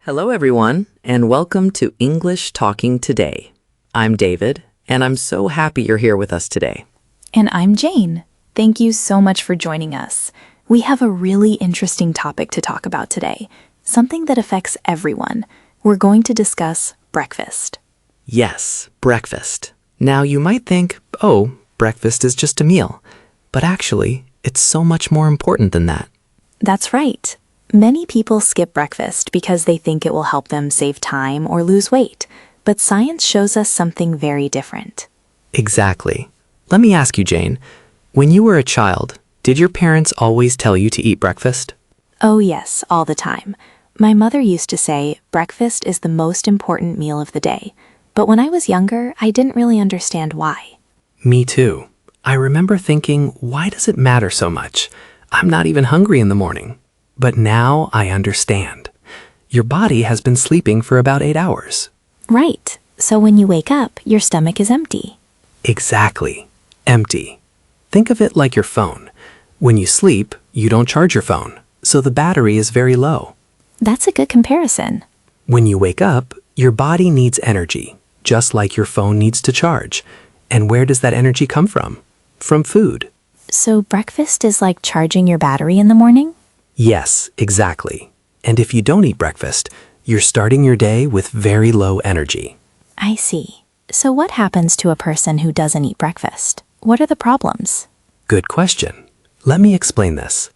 Hello, everyone, and welcome to English Talking Today. I'm David, and I'm so happy you're here with us today. And I'm Jane. Thank you so much for joining us. We have a really interesting topic to talk about today, something that affects everyone. We're going to discuss breakfast. Yes, breakfast. Now, you might think, oh, breakfast is just a meal. But actually, it's so much more important than that. That's right. Many people skip breakfast because they think it will help them save time or lose weight. But science shows us something very different. Exactly. Let me ask you, Jane, when you were a child, did your parents always tell you to eat breakfast? Oh yes, all the time. My mother used to say breakfast is the most important meal of the day. But when I was younger, I didn't really understand why. Me too. I remember thinking, why does it matter so much? I'm not even hungry in the morning. But now I understand. Your body has been sleeping for about 8 hours. Right. So when you wake up, your stomach is empty. Exactly. Empty. Think of it like your phone. When you sleep, you don't charge your phone, so the battery is very low. That's a good comparison. When you wake up, your body needs energy, just like your phone needs to charge. And where does that energy come from? From food. So breakfast is like charging your battery in the morning? Yes, exactly. And if you don't eat breakfast, you're starting your day with very low energy. I see. So what happens to a person who doesn't eat breakfast? What are the problems? Good question. Let me explain this.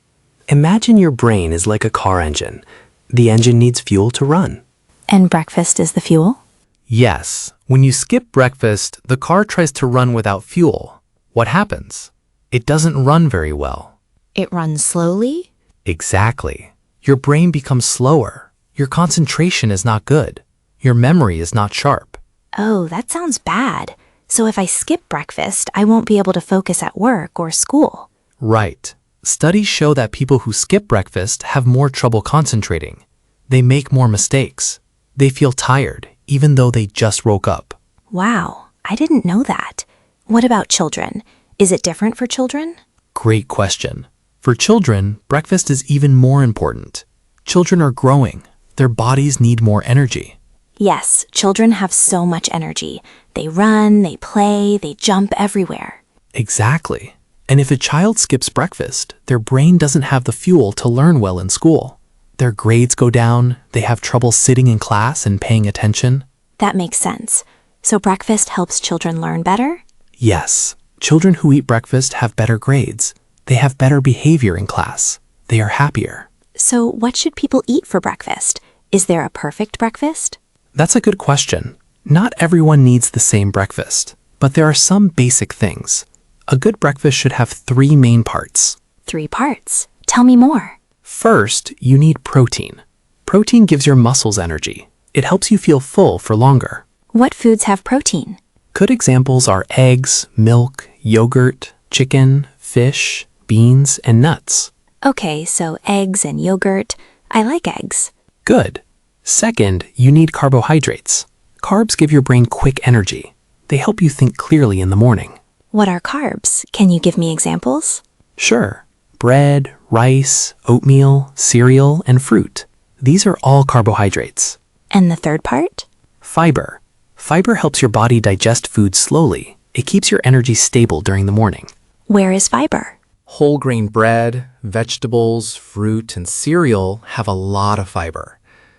Imagine your brain is like a car engine. The engine needs fuel to run. And breakfast is the fuel? Yes, when you skip breakfast, the car tries to run without fuel. What happens? It doesn't run very well. It runs slowly? Exactly. Your brain becomes slower. Your concentration is not good. Your memory is not sharp. Oh, that sounds bad. So if I skip breakfast, I won't be able to focus at work or school. Right. Studies show that people who skip breakfast have more trouble concentrating. They make more mistakes. They feel tired, even though they just woke up. Wow, I didn't know that. What about children? Is it different for children? Great question. For children, breakfast is even more important. Children are growing. Their bodies need more energy. Yes, children have so much energy. They run, they play, they jump everywhere. Exactly. And if a child skips breakfast, their brain doesn't have the fuel to learn well in school. Their grades go down, they have trouble sitting in class and paying attention. That makes sense. So breakfast helps children learn better? Yes, children who eat breakfast have better grades. They have better behavior in class. They are happier. So what should people eat for breakfast? Is there a perfect breakfast? That's a good question. Not everyone needs the same breakfast, but there are some basic things. A good breakfast should have 3 main parts. 3 parts. Tell me more. First, you need protein. Protein gives your muscles energy. It helps you feel full for longer. What foods have protein? Good examples are eggs, milk, yogurt, chicken, fish, beans, and nuts. Okay, so eggs and yogurt. I like eggs. Good. Second, you need carbohydrates. Carbs give your brain quick energy. They help you think clearly in the morning. What are carbs? Can you give me examples? Sure. Bread, rice, oatmeal, cereal, and fruit. These are all carbohydrates. And the third part? Fiber. Fiber helps your body digest food slowly. It keeps your energy stable during the morning. Where is fiber? Whole grain bread, vegetables, fruit, and cereal have a lot of fiber.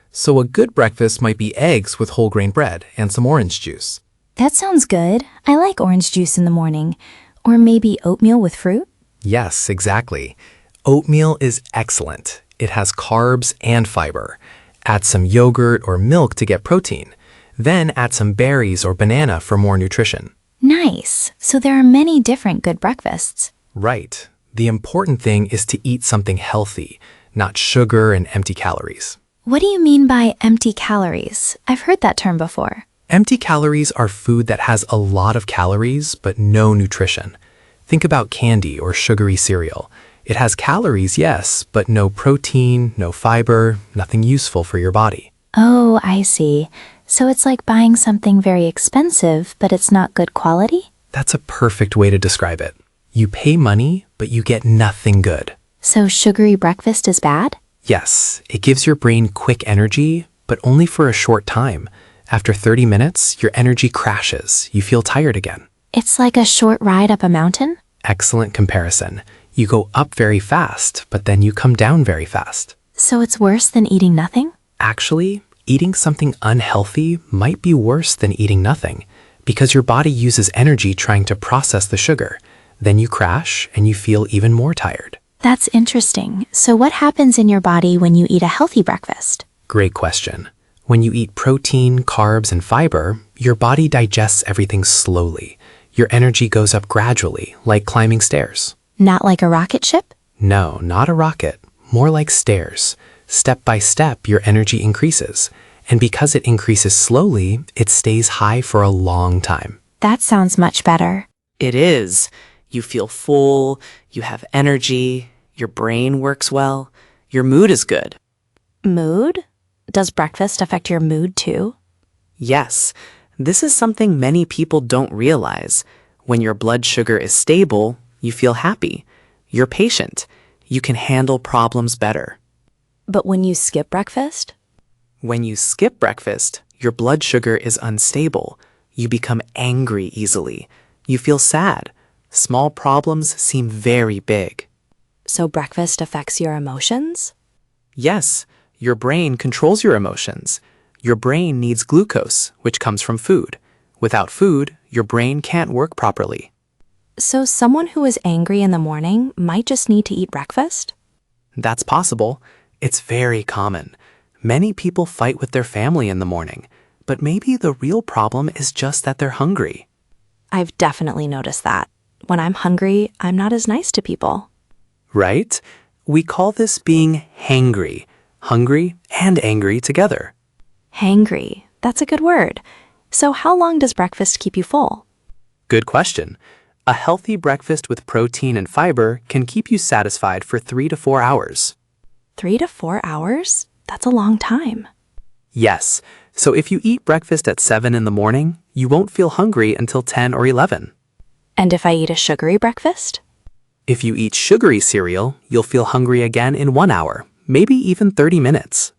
So a good breakfast might be eggs with whole grain bread and some orange juice. That sounds good. I like orange juice in the morning. Or maybe oatmeal with fruit? Yes, exactly. Oatmeal is excellent. It has carbs and fiber. Add some yogurt or milk to get protein. Then add some berries or banana for more nutrition. Nice. So there are many different good breakfasts. Right. The important thing is to eat something healthy, not sugar and empty calories. What do you mean by empty calories? I've heard that term before. Empty calories are food that has a lot of calories but no nutrition. Think about candy or sugary cereal. It has calories, yes, but no protein, no fiber, nothing useful for your body. Oh, I see. So it's like buying something very expensive, but it's not good quality? That's a perfect way to describe it. You pay money, but you get nothing good. So sugary breakfast is bad? Yes, it gives your brain quick energy, but only for a short time. After 30 minutes, your energy crashes. You feel tired again. It's like a short ride up a mountain? Excellent comparison. You go up very fast, but then you come down very fast. So it's worse than eating nothing? Actually, eating something unhealthy might be worse than eating nothing, because your body uses energy trying to process the sugar. Then you crash and you feel even more tired. That's interesting. So what happens in your body when you eat a healthy breakfast? Great question. When you eat protein, carbs, and fiber, your body digests everything slowly. Your energy goes up gradually, like climbing stairs. Not like a rocket ship? No, not a rocket. More like stairs. Step by step, your energy increases. And because it increases slowly, it stays high for a long time. That sounds much better. It is. You feel full, you have energy, your brain works well, your mood is good. Mood? Does breakfast affect your mood too? Yes, this is something many people don't realize. When your blood sugar is stable, you feel happy. You're patient. You can handle problems better. But when you skip breakfast? When you skip breakfast, your blood sugar is unstable. You become angry easily. You feel sad. Small problems seem very big. So breakfast affects your emotions? Yes, your brain controls your emotions. Your brain needs glucose, which comes from food. Without food, your brain can't work properly. So someone who is angry in the morning might just need to eat breakfast? That's possible. It's very common. Many people fight with their family in the morning, but maybe the real problem is just that they're hungry. I've definitely noticed that. When I'm hungry, I'm not as nice to people. Right? We call this being hangry, hungry and angry together. Hangry. That's a good word. So how long does breakfast keep you full? Good question. A healthy breakfast with protein and fiber can keep you satisfied for 3 to 4 hours. 3 to 4 hours? That's a long time. Yes, so if you eat breakfast at 7 in the morning, you won't feel hungry until 10 or 11. And if I eat a sugary breakfast? If you eat sugary cereal, you'll feel hungry again in 1 hour, maybe even 30 minutes.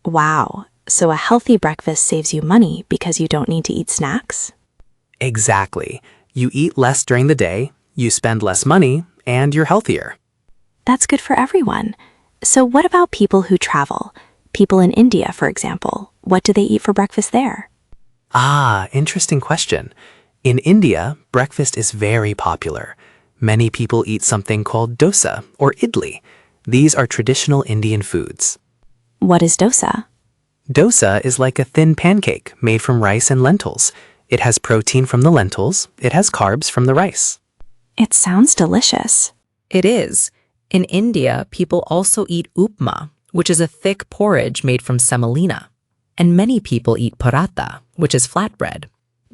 Wow. So a healthy breakfast saves you money because you don't need to eat snacks? Exactly. You eat less during the day, you spend less money, and you're healthier. That's good for everyone. So what about people who travel? People in India, for example. What do they eat for breakfast there? Ah, interesting question. In India, breakfast is very popular. Many people eat something called dosa or idli. These are traditional Indian foods. What is dosa? Dosa is like a thin pancake made from rice and lentils. It has protein from the lentils. It has carbs from the rice. It sounds delicious. It is. In India, people also eat upma, which is a thick porridge made from semolina. And many people eat paratha, which is flatbread.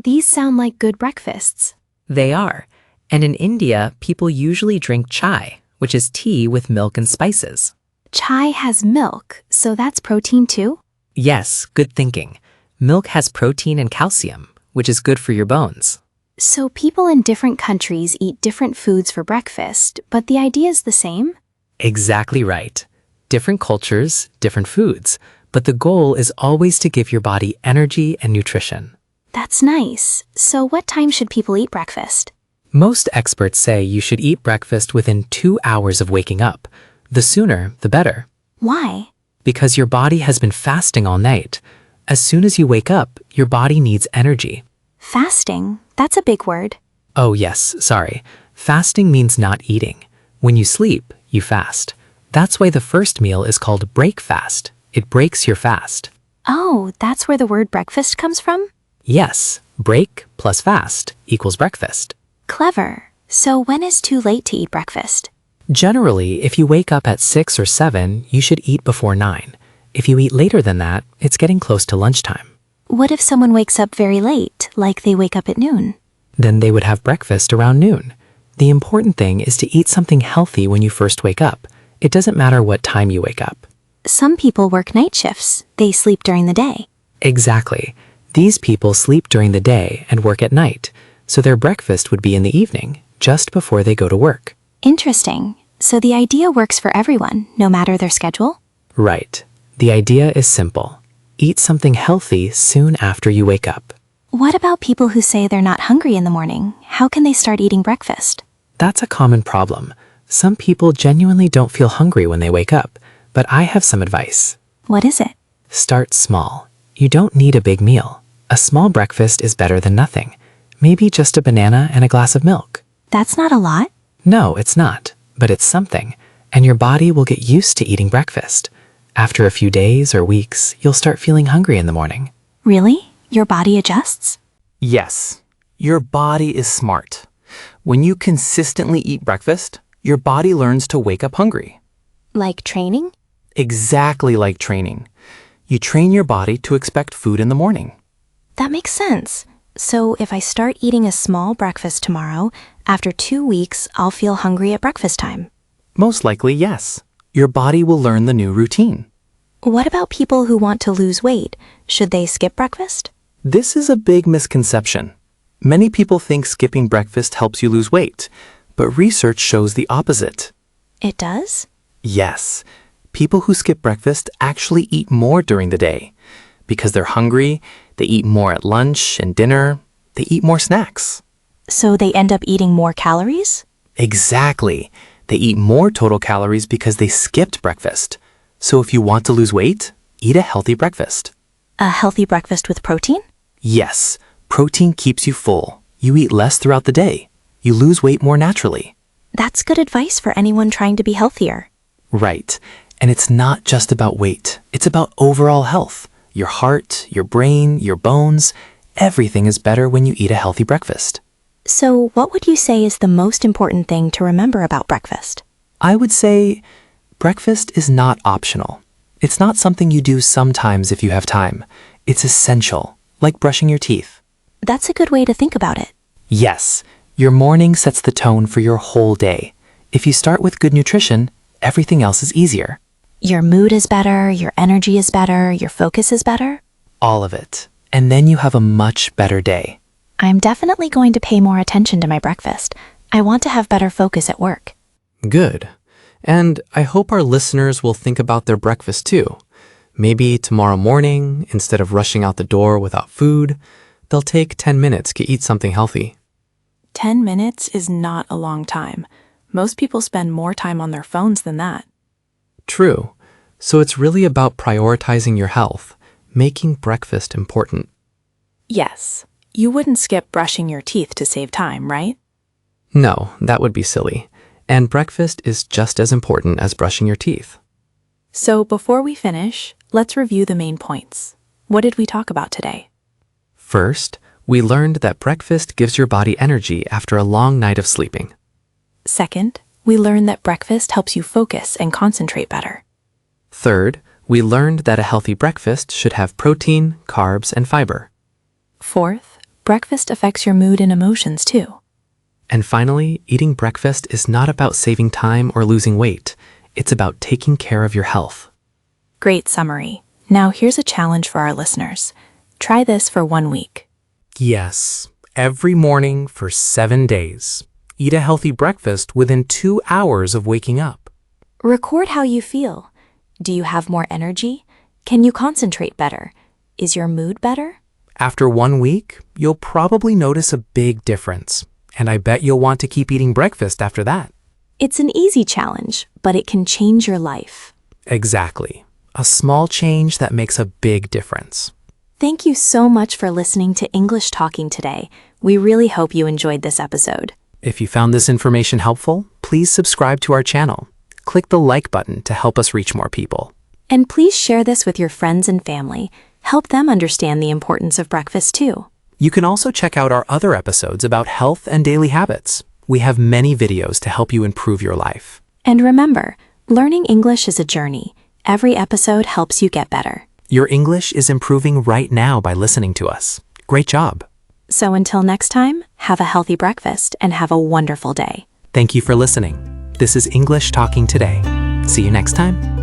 These sound like good breakfasts. They are. And in India, people usually drink chai, which is tea with milk and spices. Chai has milk, so that's protein too? Yes, good thinking. Milk has protein and calcium, which is good for your bones. So people in different countries eat different foods for breakfast, but the idea is the same? Exactly right. Different cultures, different foods, but the goal is always to give your body energy and nutrition. That's nice. So what time should people eat breakfast? Most experts say you should eat breakfast within 2 hours of waking up. The sooner, the better. Why? Because your body has been fasting all night. As soon as you wake up, your body needs energy. Fasting? That's a big word. Oh yes, sorry. Fasting means not eating. When you sleep, you fast. That's why the first meal is called breakfast. It breaks your fast. Oh, that's where the word breakfast comes from? Yes, break plus fast equals breakfast. Clever. So when is too late to eat breakfast? Generally, if you wake up at 6 or 7, you should eat before 9. If you eat later than that, it's getting close to lunchtime. What if someone wakes up very late, like they wake up at noon? Then they would have breakfast around noon. The important thing is to eat something healthy when you first wake up. It doesn't matter what time you wake up. Some people work night shifts. They sleep during the day. Exactly. These people sleep during the day and work at night, so their breakfast would be in the evening, just before they go to work. Interesting. So the idea works for everyone, no matter their schedule? Right. The idea is simple. Eat something healthy soon after you wake up. What about people who say they're not hungry in the morning? How can they start eating breakfast? That's a common problem. Some people genuinely don't feel hungry when they wake up, but I have some advice. What is it? Start small. You don't need a big meal. A small breakfast is better than nothing. Maybe just a banana and a glass of milk. That's not a lot. No, it's not, but it's something, and your body will get used to eating breakfast. After a few days or weeks, you'll start feeling hungry in the morning. Really? Your body adjusts? Yes, your body is smart. When you consistently eat breakfast, your body learns to wake up hungry. Like training? Exactly like training. You train your body to expect food in the morning. That makes sense. So if I start eating a small breakfast tomorrow, after 2 weeks, I'll feel hungry at breakfast time. Most likely, yes. Your body will learn the new routine. What about people who want to lose weight? Should they skip breakfast? This is a big misconception. Many people think skipping breakfast helps you lose weight, but research shows the opposite. It does? Yes, people who skip breakfast actually eat more during the day. Because they're hungry, they eat more at lunch and dinner. They eat more snacks. So they end up eating more calories? Exactly. They eat more total calories because they skipped breakfast. So if you want to lose weight, eat a healthy breakfast. A healthy breakfast with protein? Yes, protein keeps you full. You eat less throughout the day. You lose weight more naturally. That's good advice for anyone trying to be healthier. Right. And it's not just about weight. It's about overall health. Your heart, your brain, your bones, everything is better when you eat a healthy breakfast. So what would you say is the most important thing to remember about breakfast? I would say breakfast is not optional. It's not something you do sometimes if you have time. It's essential, like brushing your teeth. That's a good way to think about it. Yes, your morning sets the tone for your whole day. If you start with good nutrition, everything else is easier. Your mood is better, your energy is better, your focus is better. All of it. And then you have a much better day. I'm definitely going to pay more attention to my breakfast. I want to have better focus at work. Good. And I hope our listeners will think about their breakfast too. Maybe tomorrow morning, instead of rushing out the door without food, they'll take 10 minutes to eat something healthy. 10 minutes is not a long time. Most people spend more time on their phones than that. True. So it's really about prioritizing your health, making breakfast important. Yes, you wouldn't skip brushing your teeth to save time, right? No, that would be silly. And breakfast is just as important as brushing your teeth. So before we finish, let's review the main points. What did we talk about today? First, we learned that breakfast gives your body energy after a long night of sleeping. Second, we learned that breakfast helps you focus and concentrate better. Third, we learned that a healthy breakfast should have protein, carbs, and fiber. Fourth, breakfast affects your mood and emotions too. And finally, eating breakfast is not about saving time or losing weight. It's about taking care of your health. Great summary. Now here's a challenge for our listeners. Try this for 1 week. Yes, every morning for 7 days. Eat a healthy breakfast within 2 hours of waking up. Record how you feel. Do you have more energy? Can you concentrate better? Is your mood better? After 1 week, you'll probably notice a big difference. And I bet you'll want to keep eating breakfast after that. It's an easy challenge, but it can change your life. Exactly. A small change that makes a big difference. Thank you so much for listening to English Talking today. We really hope you enjoyed this episode. If you found this information helpful, please subscribe to our channel. Click the like button to help us reach more people. And please share this with your friends and family. Help them understand the importance of breakfast too. You can also check out our other episodes about health and daily habits. We have many videos to help you improve your life. And remember, learning English is a journey. Every episode helps you get better. Your English is improving right now by listening to us. Great job. So until next time, have a healthy breakfast and have a wonderful day. Thank you for listening. This is English Talking Today. See you next time.